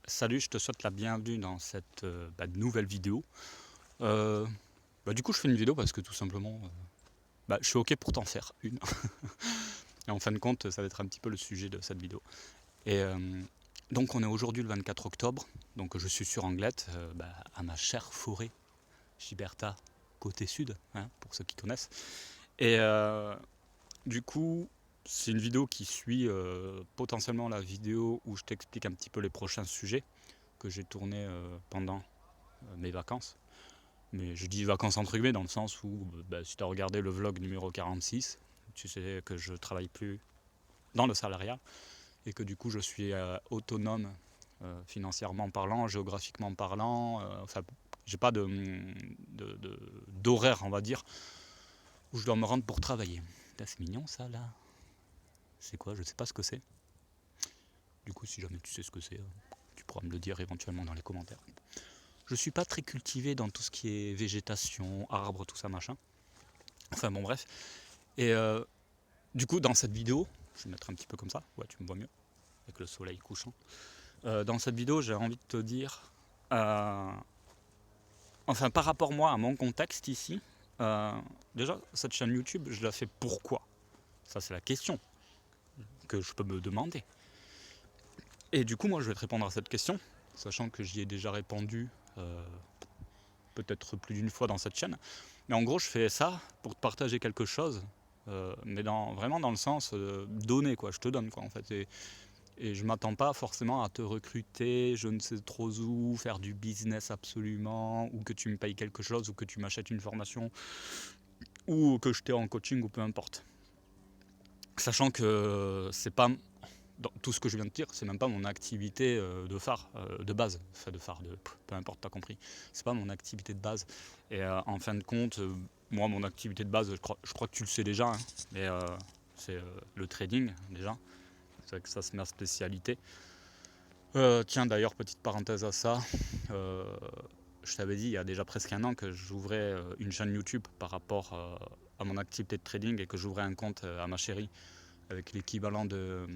Salut, je te souhaite la bienvenue dans cette nouvelle vidéo. Euh, du coup, je fais une vidéo parce que tout simplement, je suis OK pour t'en faire une. Et en fin de compte, ça va être un petit peu le sujet de cette vidéo. Et donc, on est aujourd'hui le 24 octobre. Donc, je suis sur Anglette, à ma chère forêt, Giberta, côté sud, hein, pour ceux qui connaissent. Et du coup, c'est une vidéo qui suit potentiellement la vidéo où je t'explique un petit peu les prochains sujets que j'ai tournés pendant mes vacances. Mais je dis vacances entre guillemets dans le sens où si tu as regardé le vlog numéro 46, tu sais que je travaille plus dans le salariat et que du coup je suis autonome financièrement parlant, géographiquement parlant. J'ai pas d'horaire, on va dire, où je dois me rendre pour travailler. Là, c'est mignon ça là. C'est quoi? Je sais pas ce que c'est. Du coup, si jamais tu sais ce que c'est, tu pourras me le dire éventuellement dans les commentaires. Je suis pas très cultivé dans tout ce qui est végétation, arbres, tout ça machin. Enfin bon bref. Et du coup dans cette vidéo, je vais mettre un petit peu comme ça, ouais tu me vois mieux, avec le soleil couchant. Dans cette vidéo j'ai envie de te dire, euh, enfin par rapport moi à mon contexte ici, déjà cette chaîne YouTube je la fais pourquoi? Ça c'est la question que je peux me demander. Et du coup moi je vais te répondre à cette question, sachant que j'y ai déjà répondu peut-être plus d'une fois dans cette chaîne. Mais en gros, je fais ça pour te partager quelque chose, mais vraiment dans le sens donner, quoi. Je te donne, quoi, en fait. Et je m'attends pas forcément à te recruter, je ne sais trop où, faire du business absolument, ou que tu me payes quelque chose, ou que tu m'achètes une formation, ou que je t'ai en coaching, ou peu importe. Sachant que c'est pas dans tout ce que je viens de dire, c'est même pas mon activité de phare, de base, enfin de phare, peu importe, t'as compris. C'est pas mon activité de base. Et en fin de compte, moi, mon activité de base, je crois que tu le sais déjà, hein, mais c'est le trading déjà. C'est vrai que ça, c'est ma spécialité. Tiens, d'ailleurs, petite parenthèse à ça. euh, je t'avais dit il y a déjà presque un an que j'ouvrais une chaîne YouTube par rapport à mon activité de trading et que j'ouvrais un compte à ma chérie avec l'équivalent de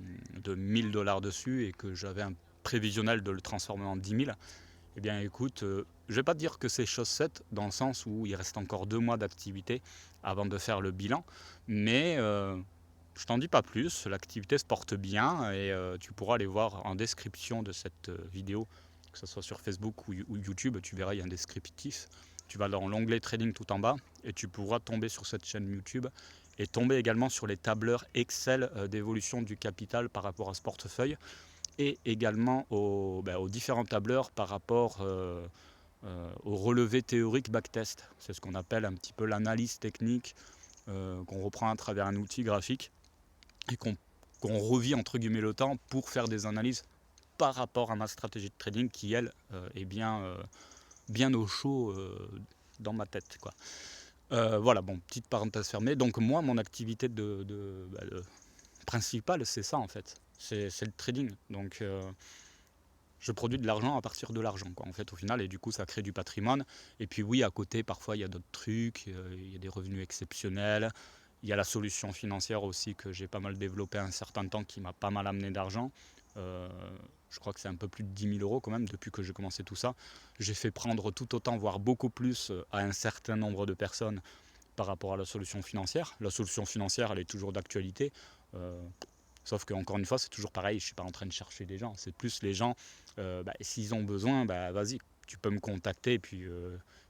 1000 $ dessus et que j'avais un prévisionnel de le transformer en 10 000, eh bien écoute, je vais pas te dire que c'est chose faite dans le sens où il reste encore 2 mois d'activité avant de faire le bilan, mais je t'en dis pas plus, l'activité se porte bien et tu pourras aller voir en description de cette vidéo, que ce soit sur Facebook ou YouTube, tu verras il y a un descriptif. Tu vas dans l'onglet trading tout en bas et tu pourras tomber sur cette chaîne YouTube et tomber également sur les tableurs Excel d'évolution du capital par rapport à ce portefeuille et également aux différents tableurs par rapport au relevé théorique backtest. C'est ce qu'on appelle un petit peu l'analyse technique qu'on reprend à travers un outil graphique et qu'on revit entre guillemets le temps pour faire des analyses par rapport à ma stratégie de trading qui elle est bien au chaud dans ma tête, quoi. Voilà, bon, petite parenthèse fermée. Donc moi, mon activité principale, c'est ça en fait. C'est le trading. Donc je produis de l'argent à partir de l'argent, quoi, en fait, au final, et du coup, ça crée du patrimoine. Et puis oui, à côté, parfois, il y a d'autres trucs, il y a des revenus exceptionnels. Il y a la solution financière aussi que j'ai pas mal développé un certain temps, qui m'a pas mal amené d'argent. Euh, je crois que c'est un peu plus de 10 000 € quand même depuis que j'ai commencé tout ça. J'ai fait prendre tout autant, voire beaucoup plus, à un certain nombre de personnes par rapport à la solution financière. La solution financière, elle est toujours d'actualité. Euh, Sauf qu'encore une fois, c'est toujours pareil, je ne suis pas en train de chercher des gens. C'est plus les gens, s'ils ont besoin, vas-y, tu peux me contacter. Et puis,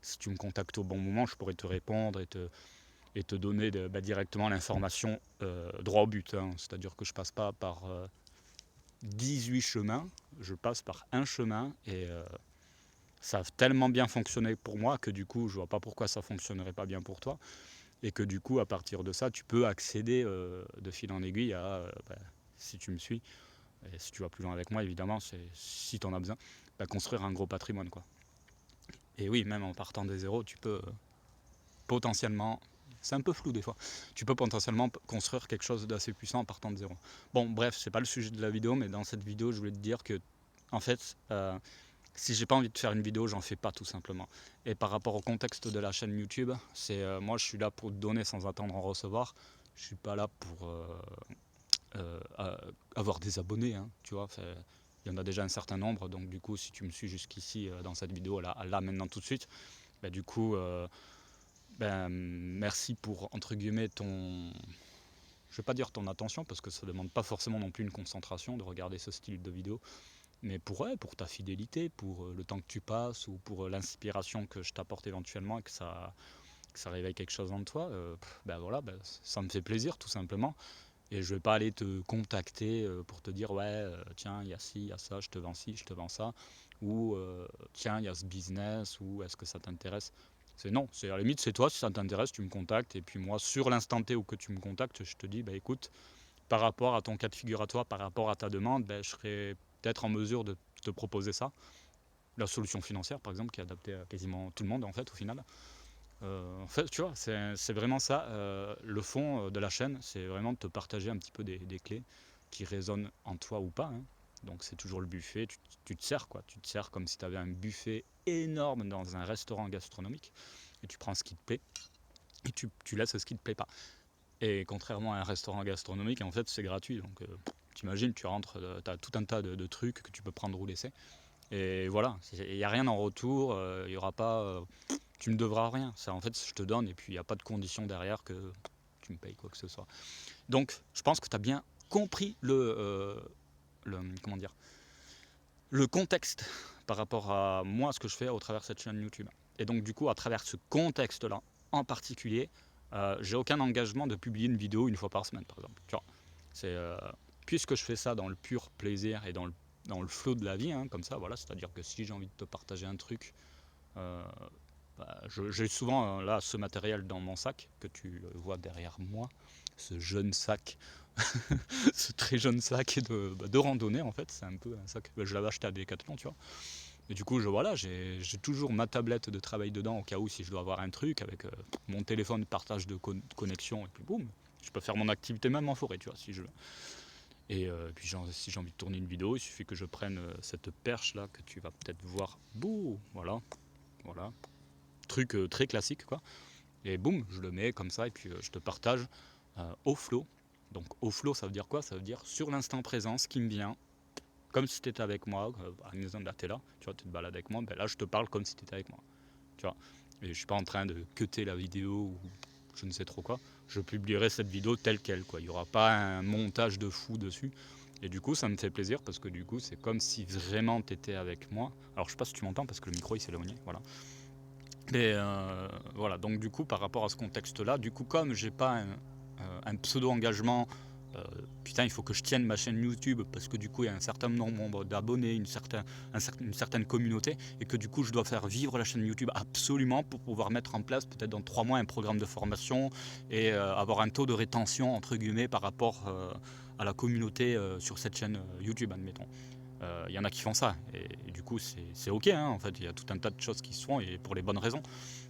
si tu me contactes au bon moment, je pourrais te répondre et te donner directement l'information droit au but, hein. C'est-à-dire que je ne passe pas par 18 chemins, je passe par un chemin. Et ça a tellement bien fonctionné pour moi que du coup, je ne vois pas pourquoi ça ne fonctionnerait pas bien pour toi. Et que du coup, à partir de ça, tu peux accéder de fil en aiguille à, si tu me suis, et si tu vas plus loin avec moi, évidemment, c'est si tu en as besoin, construire un gros patrimoine, quoi. Et oui, même en partant des zéros, tu peux potentiellement, c'est un peu flou des fois, tu peux potentiellement construire quelque chose d'assez puissant en partant de zéro. Bon, bref, c'est pas le sujet de la vidéo, mais dans cette vidéo, je voulais te dire que, en fait, si j'ai pas envie de faire une vidéo, j'en fais pas, tout simplement. Et par rapport au contexte de la chaîne YouTube, c'est moi, je suis là pour te donner sans attendre en recevoir. Je suis pas là pour avoir des abonnés, hein, tu vois. il y en a déjà un certain nombre, donc du coup, si tu me suis jusqu'ici dans cette vidéo, là, maintenant, tout de suite, bah, du coup, merci pour, entre guillemets, je vais pas dire ton attention, parce que ça demande pas forcément non plus une concentration de regarder ce style de vidéo, mais ouais, pour ta fidélité, pour le temps que tu passes, ou pour l'inspiration que je t'apporte éventuellement, et que ça réveille quelque chose en toi, voilà, ça me fait plaisir tout simplement. Et je vais pas aller te contacter pour te dire ouais, tiens, il y a ci, il y a ça, je te vends ci, je te vends ça, ou tiens, il y a ce business, ou est-ce que ça t'intéresse. C'est non, c'est à la limite, c'est toi, si ça t'intéresse, tu me contactes, et puis moi, sur l'instant T où que tu me contactes, je te dis, bah écoute, par rapport à ton cas de figure à toi, par rapport à ta demande, je serai peut-être en mesure de te proposer ça. La solution financière, par exemple, qui est adaptée à quasiment tout le monde, en fait, au final. En fait, tu vois, c'est vraiment ça. Le fond de la chaîne, c'est vraiment de te partager un petit peu des clés qui résonnent en toi ou pas, hein. Donc c'est toujours le buffet, tu te sers quoi. Tu te sers comme si tu avais un buffet énorme dans un restaurant gastronomique, et tu prends ce qui te plaît, et tu laisses ce qui te plaît pas. Et contrairement à un restaurant gastronomique, en fait, c'est gratuit. Donc t'imagines, tu rentres, tu as tout un tas de trucs que tu peux prendre ou laisser. Et voilà, il n'y a rien en retour, il y aura pas, tu me devras rien. Ça, en fait, je te donne, et puis il n'y a pas de condition derrière que tu me payes quoi que ce soit. Donc, je pense que tu as bien compris comment dire, le contexte par rapport à moi, ce que je fais au travers de cette chaîne YouTube. Et donc, du coup, à travers ce contexte-là, en particulier, j'ai aucun engagement de publier une vidéo une fois par semaine, par exemple. Tu vois, puisque je fais ça dans le pur plaisir et dans le flow de la vie, hein, comme ça, voilà, c'est-à-dire que si j'ai envie de te partager un truc, euh, j'ai souvent là ce matériel dans mon sac que tu vois derrière moi, ce jeune sac, ce très jeune sac de randonnée en fait. C'est un peu un sac, je l'avais acheté à Decathlon, tu vois. Et du coup, voilà, j'ai toujours ma tablette de travail dedans au cas où si je dois avoir un truc avec mon téléphone partage de connexion, et puis boum, je peux faire mon activité même en forêt, tu vois, si je veux. Et puis si j'ai envie de tourner une vidéo, il suffit que je prenne cette perche là que tu vas peut-être voir. Bouh, voilà, truc très classique quoi. Et boum, je le mets comme ça, et puis je te partage au flow. Donc au flow, ça veut dire quoi? Ça veut dire sur l'instant présent, ce qui me vient, comme si tu étais avec moi. Par exemple, là, tu es là, tu vois, tu te balades avec moi, là, je te parle comme si tu étais avec moi. Tu vois, et je suis pas en train de cutter la vidéo ou je ne sais trop quoi. Je publierai cette vidéo telle quelle, quoi. Il n'y aura pas un montage de fou dessus. Et du coup, ça me fait plaisir parce que du coup, c'est comme si vraiment tu étais avec moi. Alors, je sais pas si tu m'entends parce que le micro il s'est éloigné, voilà. Et voilà, donc du coup, par rapport à ce contexte-là, du coup, comme j'ai pas un pseudo-engagement, putain, il faut que je tienne ma chaîne YouTube parce que du coup, il y a un certain nombre d'abonnés, une certaine communauté, et que du coup, je dois faire vivre la chaîne YouTube absolument pour pouvoir mettre en place, peut-être dans 3 mois, un programme de formation et avoir un taux de rétention, entre guillemets, par rapport à la communauté sur cette chaîne YouTube, admettons. Il y en a qui font ça, et du coup c'est ok, hein, en fait il y a tout un tas de choses qui se font, et pour les bonnes raisons,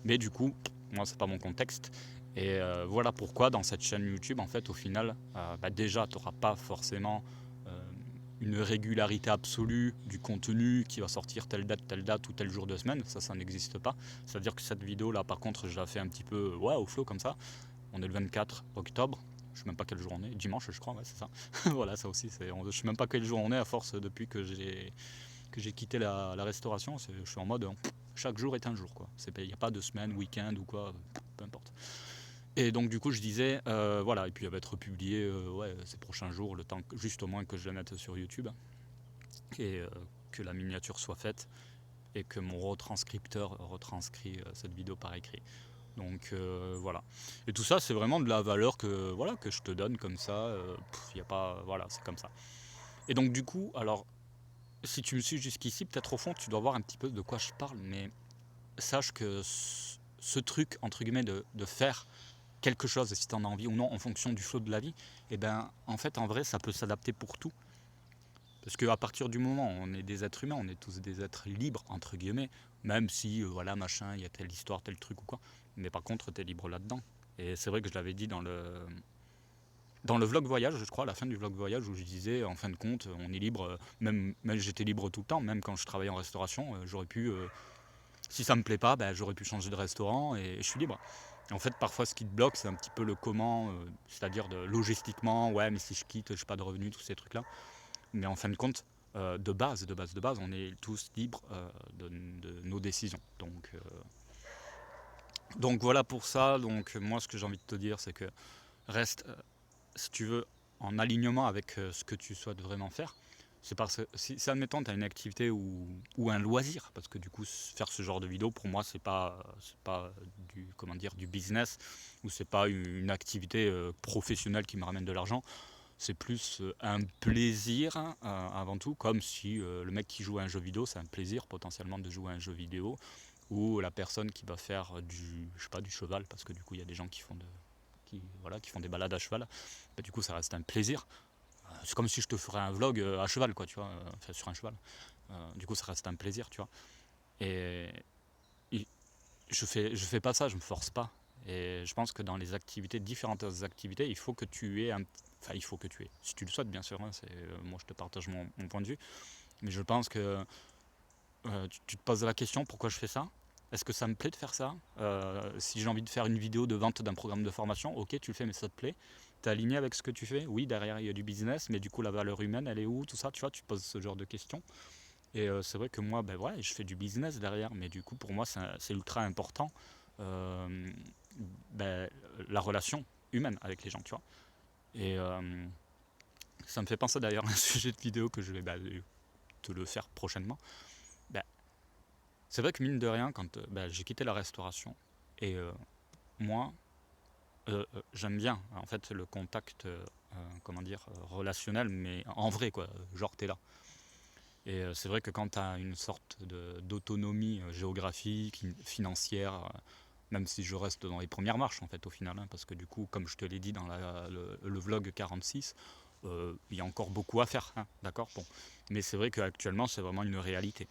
mais du coup moi c'est pas mon contexte. Et voilà pourquoi dans cette chaîne YouTube, en fait, au final, déjà tu n'auras pas forcément une régularité absolue du contenu qui va sortir telle date ou tel jour de semaine. Ça n'existe pas. C'est à dire que cette vidéo là, par contre, je la fais un petit peu au flow comme ça. On est le 24 octobre, je sais même pas quel jour on est, dimanche je crois, ouais c'est ça. Voilà, ça aussi, je sais même pas quel jour on est à force depuis que j'ai quitté la restauration. Je suis en mode chaque jour est un jour quoi. Il n'y a pas de semaine, week-end ou quoi, peu importe. Et donc du coup je disais voilà, et puis elle va être publiée ces prochains jours, le temps juste au moins que je la mette sur YouTube, et que la miniature soit faite, et que mon retranscripteur retranscrit cette vidéo par écrit. Donc voilà. Et tout ça, c'est vraiment de la valeur que je te donne comme ça. Y a pas, voilà, c'est comme ça. Et donc du coup, alors, si tu me suis jusqu'ici, peut-être au fond, tu dois voir un petit peu de quoi je parle, mais sache que ce truc, entre guillemets, de faire quelque chose, si tu en as envie ou non, en fonction du flow de la vie, et ben, en fait, en vrai, ça peut s'adapter pour tout. Parce qu'à partir du moment où on est des êtres humains, on est tous des êtres libres, entre guillemets, même si, voilà, machin, il y a telle histoire, tel truc ou quoi. Mais par contre, tu es libre là-dedans. Et c'est vrai que je l'avais dit dans le vlog voyage, je crois, à la fin du vlog voyage, où je disais, en fin de compte, on est libre, même j'étais libre tout le temps, même quand je travaillais en restauration, j'aurais pu, si ça me plaît pas, j'aurais pu changer de restaurant, et je suis libre. En fait, parfois, ce qui te bloque, c'est un petit peu le comment, c'est-à-dire logistiquement, ouais, mais si je quitte, je n'ai pas de revenus, tous ces trucs-là. Mais en fin de compte, de base, on est tous libres de nos décisions. Donc voilà pour ça. Donc moi, ce que j'ai envie de te dire, c'est que reste, si tu veux, en alignement avec ce que tu souhaites vraiment faire. C'est parce que si admettons, tu as une activité ou un loisir, parce que du coup, faire ce genre de vidéo, pour moi, c'est pas du business, ou c'est pas une activité professionnelle qui me ramène de l'argent. C'est plus un plaisir avant tout, comme si le mec qui joue à un jeu vidéo, c'est un plaisir potentiellement de jouer à un jeu vidéo, ou la personne qui va faire je sais pas, du cheval, parce que du coup il y a des gens qui font des balades à cheval. Bah, du coup ça reste un plaisir. C'est comme si je te ferais un vlog à cheval, quoi, tu vois, enfin, sur un cheval. Du coup ça reste un plaisir, tu vois. Et, et je fais pas ça, je me force pas. Et je pense que dans les activités, différentes activités, il faut que tu aies enfin, il faut que tu aies. Si tu le souhaites, bien sûr, hein, moi je te partage mon point de vue. Mais je pense que tu te poses la question, pourquoi je fais ça? Est-ce que ça me plaît de faire ça? Si j'ai envie de faire une vidéo de vente d'un programme de formation, ok, tu le fais, mais ça te plaît? T'es aligné avec ce que tu fais? Oui, derrière il y a du business, mais du coup la valeur humaine, elle est où? Tout ça, tu vois, tu poses ce genre de questions. Et c'est vrai que moi, ben ouais, je fais du business derrière, mais du coup pour moi c'est ultra important, euh, ben, la relation humaine avec les gens, tu vois. Et ça me fait penser d'ailleurs à un sujet de vidéo que je vais te le faire prochainement. Ben, c'est vrai que mine de rien, quand j'ai quitté la restauration, et moi, j'aime bien en fait le contact, comment dire, relationnel, mais en vrai, quoi, genre t'es là. Et c'est vrai que quand tu as une sorte d'autonomie géographique, financière, même si je reste dans les premières marches en fait au final, hein, parce que du coup, comme je te l'ai dit dans le vlog 46, il y a encore beaucoup à faire, hein, d'accord, bon. Mais c'est vrai qu'actuellement, c'est vraiment une réalité.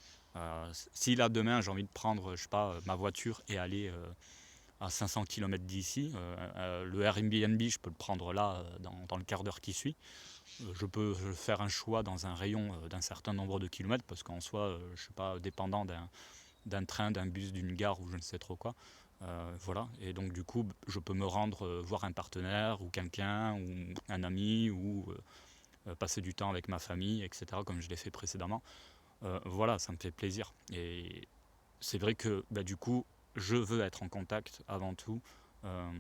Si là demain j'ai envie de prendre, je sais pas, ma voiture et aller à 500 km d'ici, le Airbnb, je peux le prendre là dans le quart d'heure qui suit. Je peux faire un choix dans un rayon d'un certain nombre de kilomètres, parce qu'en soi, je ne suis pas dépendant d'un train, d'un bus, d'une gare ou je ne sais trop quoi. Voilà, et donc du coup, je peux me rendre voir un partenaire ou quelqu'un ou un ami, ou passer du temps avec ma famille, etc., comme je l'ai fait précédemment. Voilà, ça me fait plaisir. Et c'est vrai que du coup, je veux être en contact avant tout euh,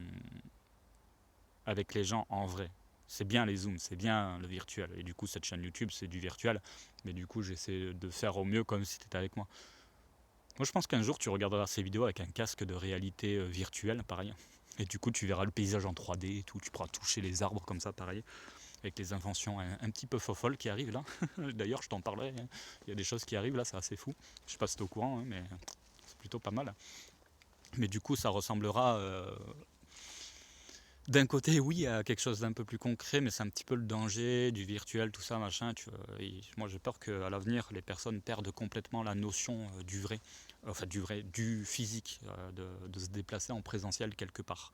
avec les gens en vrai. C'est bien les zooms, c'est bien le virtuel. Et du coup, cette chaîne YouTube, c'est du virtuel. Mais du coup, j'essaie de faire au mieux comme si tu étais avec moi. Moi, je pense qu'un jour, tu regarderas ces vidéos avec un casque de réalité virtuelle, pareil. Et du coup, tu verras le paysage en 3D et tout. Tu pourras toucher les arbres comme ça, pareil. Avec les inventions un petit peu folles qui arrivent là. D'ailleurs, je t'en parlerai, hein. Il y a des choses qui arrivent là, c'est assez fou. Je sais pas si t'es au courant, hein, mais c'est plutôt pas mal. Mais du coup, ça ressemblera d'un côté, oui, à quelque chose d'un peu plus concret, mais c'est un petit peu le danger du virtuel, tout ça, machin. Tu vois. Et moi, j'ai peur qu'à l'avenir, les personnes perdent complètement la notion du vrai, enfin du vrai, du physique, de se déplacer en présentiel quelque part.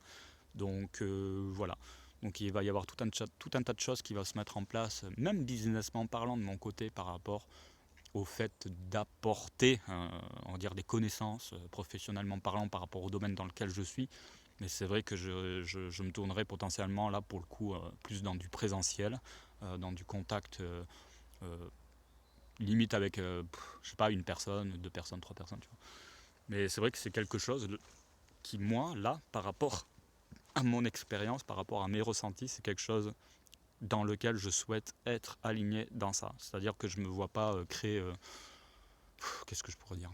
Donc voilà. Donc il va y avoir tout un tas de choses qui va se mettre en place, même businessment parlant de mon côté, par rapport au fait d'apporter, on va dire, des connaissances professionnellement parlant par rapport au domaine dans lequel je suis. Mais c'est vrai que je me tournerai potentiellement là pour le coup plus dans du présentiel, dans du contact euh, limite avec, je sais pas, une personne, deux personnes, trois personnes, tu vois. Mais c'est vrai que c'est quelque chose qui, moi, là, par rapport à mon expérience, par rapport à mes ressentis, c'est quelque chose dans lequel je souhaite être aligné dans ça. C'est-à-dire que je me vois pas créer, qu'est-ce que je pourrais dire,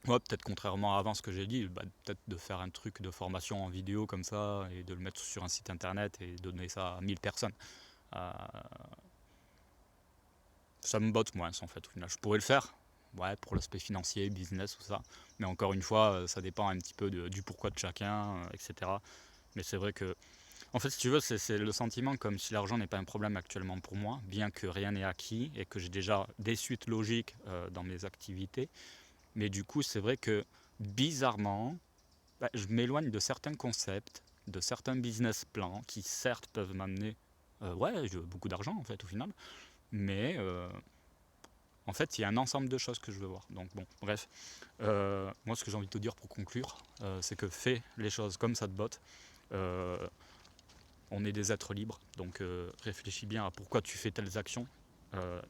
ouais, peut-être contrairement à avant ce que j'ai dit, peut-être de faire un truc de formation en vidéo comme ça et de le mettre sur un site internet et donner ça à 1000 personnes. Euh, Ça me botte moins en fait au final. Je pourrais le faire, ouais, pour l'aspect financier, business, tout ça. Mais encore une fois, ça dépend un petit peu du pourquoi de chacun, etc. Mais c'est vrai que, en fait, si tu veux, c'est le sentiment comme si l'argent n'est pas un problème actuellement pour moi, bien que rien n'est acquis et que j'ai déjà des suites logiques dans mes activités. Mais du coup, c'est vrai que bizarrement, je m'éloigne de certains concepts, de certains business plans qui certes peuvent m'amener ouais, beaucoup d'argent en fait au final, mais en fait il y a un ensemble de choses que je veux voir. Donc bon, bref, moi ce que j'ai envie de te dire pour conclure, c'est que fais les choses comme ça te botte. Euh, on est des êtres libres, donc réfléchis bien à pourquoi tu fais telles actions.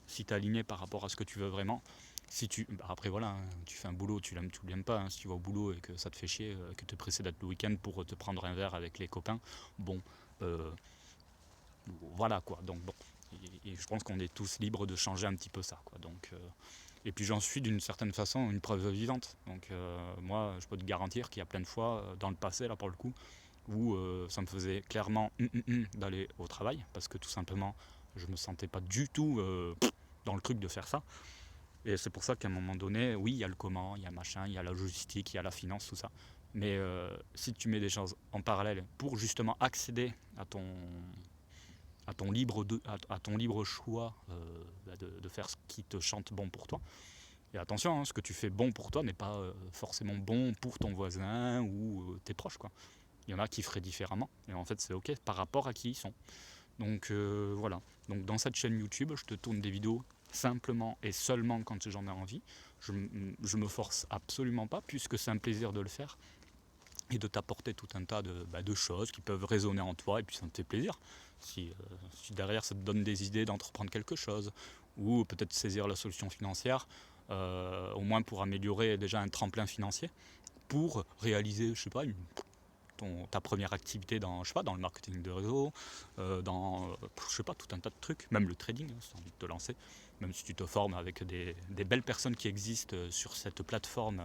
si tu es aligné par rapport à ce que tu veux vraiment. Si tu, bah après voilà, hein, tu fais un boulot, tu l'aimes pas, hein. Si tu vas au boulot et que ça te fait chier, que tu es pressé d'être le week-end pour te prendre un verre avec les copains, bon, euh, voilà quoi. Donc bon, et je pense qu'on est tous libres de changer un petit peu ça, quoi. Donc, et puis j'en suis d'une certaine façon une preuve vivante. Donc moi, je peux te garantir qu'il y a plein de fois dans le passé, là pour le coup, où ça me faisait clairement d'aller au travail, parce que tout simplement, je me sentais pas du tout dans le truc de faire ça. Et c'est pour ça qu'à un moment donné, oui, il y a le comment, il y a machin, il y a la logistique, il y a la finance, tout ça. Mais si tu mets des choses en parallèle pour justement accéder à ton libre choix de faire ce qui te chante bon pour toi. Et attention, hein, ce que tu fais bon pour toi n'est pas forcément bon pour ton voisin ou tes proches, quoi. Il y en a qui feraient différemment, et en fait c'est ok par rapport à qui ils sont. Donc voilà. Donc dans cette chaîne YouTube, je te tourne des vidéos simplement et seulement quand j'en ai envie. Je me force absolument pas, puisque c'est un plaisir de le faire et de t'apporter tout un tas de choses qui peuvent résonner en toi, et puis ça me fait plaisir. Si derrière ça te donne des idées d'entreprendre quelque chose, ou peut-être saisir la solution financière, au moins pour améliorer déjà un tremplin financier, pour réaliser, je sais pas, ta première activité dans, je sais pas, dans le marketing de réseau, je sais pas, tout un tas de trucs, même le trading, hein, si tu as envie de te lancer, même si tu te formes avec des belles personnes qui existent sur cette plateforme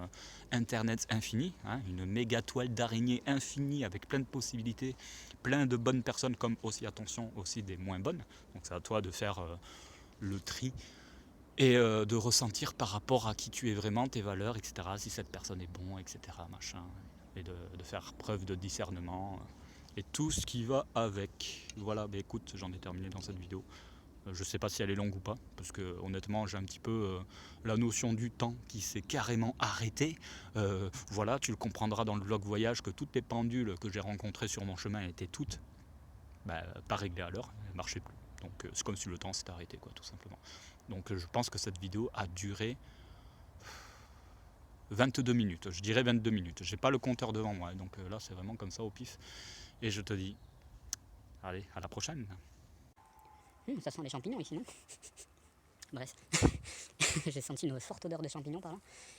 Internet infinie, hein, une méga toile d'araignée infinie avec plein de possibilités, plein de bonnes personnes comme aussi, attention, aussi des moins bonnes. Donc c'est à toi de faire le tri et de ressentir par rapport à qui tu es vraiment, tes valeurs, etc. Si cette personne est bon, etc. Machin, et de faire preuve de discernement et tout ce qui va avec. Voilà, bah écoute, j'en ai terminé dans cette vidéo. Je sais pas si elle est longue ou pas, parce que honnêtement j'ai un petit peu la notion du temps qui s'est carrément arrêtée. Voilà, tu le comprendras dans le vlog voyage que toutes les pendules que j'ai rencontrées sur mon chemin étaient toutes pas réglées à l'heure, elles marchaient plus. Donc c'est comme si le temps s'était arrêté, quoi, tout simplement. Donc je pense que cette vidéo a duré 22 minutes, je dirais 22 minutes. J'ai pas le compteur devant moi, donc là c'est vraiment comme ça au pif. Et je te dis, allez, à la prochaine. Ça sent les champignons ici, non? Bref, j'ai senti une forte odeur de champignons par là.